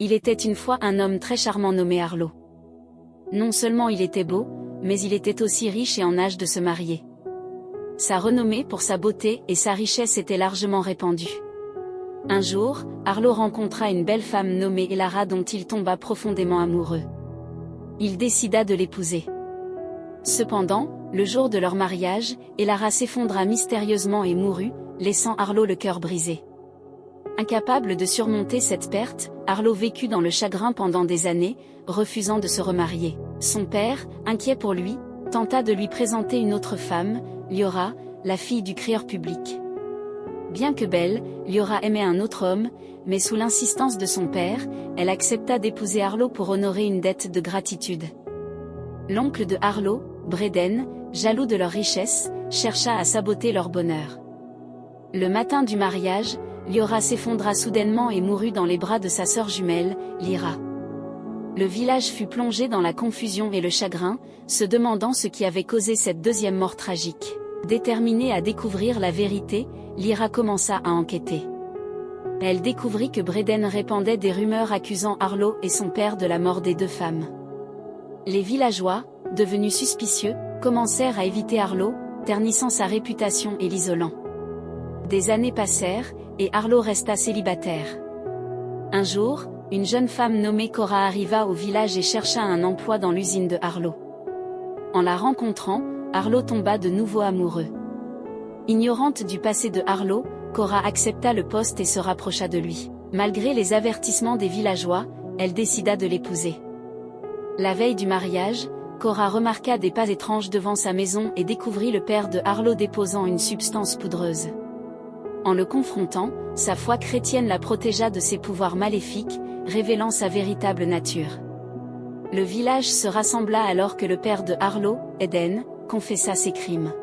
Il était une fois un homme très charmant nommé Arlo. Non seulement il était beau, mais il était aussi riche et en âge de se marier. Sa renommée pour sa beauté et sa richesse était largement répandue. Un jour, Arlo rencontra une belle femme nommée Elara dont il tomba profondément amoureux. Il décida de l'épouser. Cependant, le jour de leur mariage, Elara s'effondra mystérieusement et mourut, laissant Arlo le cœur brisé. Incapable de surmonter cette perte, Arlo vécut dans le chagrin pendant des années, refusant de se remarier. Son père, inquiet pour lui, tenta de lui présenter une autre femme, Liora, la fille du crieur public. Bien que belle, Liora aimait un autre homme, mais sous l'insistance de son père, elle accepta d'épouser Arlo pour honorer une dette de gratitude. L'oncle de Arlo, Breden, jaloux de leur richesse, chercha à saboter leur bonheur. Le matin du mariage, Liora s'effondra soudainement et mourut dans les bras de sa sœur jumelle, Lyra. Le village fut plongé dans la confusion et le chagrin, se demandant ce qui avait causé cette deuxième mort tragique. Déterminée à découvrir la vérité, Lyra commença à enquêter. Elle découvrit que Breden répandait des rumeurs accusant Arlo et son père de la mort des deux femmes. Les villageois, devenus suspicieux, commencèrent à éviter Arlo, ternissant sa réputation et l'isolant. Des années passèrent, et Arlo resta célibataire. Un jour, une jeune femme nommée Cora arriva au village et chercha un emploi dans l'usine de Arlo. En la rencontrant, Arlo tomba de nouveau amoureux. Ignorante du passé de Arlo, Cora accepta le poste et se rapprocha de lui. Malgré les avertissements des villageois, elle décida de l'épouser. La veille du mariage, Cora remarqua des pas étranges devant sa maison et découvrit le père de Arlo déposant une substance poudreuse. En le confrontant, sa foi chrétienne la protégea de ses pouvoirs maléfiques, révélant sa véritable nature. Le village se rassembla alors que le père de Arlo, Eden, confessa ses crimes.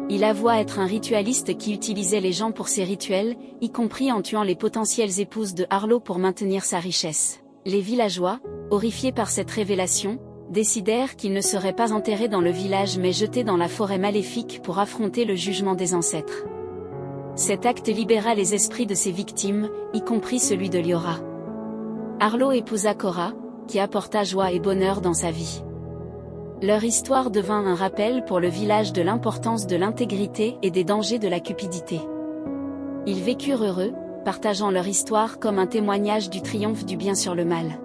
Il avoua être un ritualiste qui utilisait les gens pour ses rituels, y compris en tuant les potentielles épouses de Arlo pour maintenir sa richesse. Les villageois, horrifiés par cette révélation, décidèrent qu'il ne serait pas enterré dans le village mais jeté dans la forêt maléfique pour affronter le jugement des ancêtres. Cet acte libéra les esprits de ses victimes, y compris celui de Liora. Arlo épousa Cora, qui apporta joie et bonheur dans sa vie. Leur histoire devint un rappel pour le village de l'importance de l'intégrité et des dangers de la cupidité. Ils vécurent heureux, partageant leur histoire comme un témoignage du triomphe du bien sur le mal.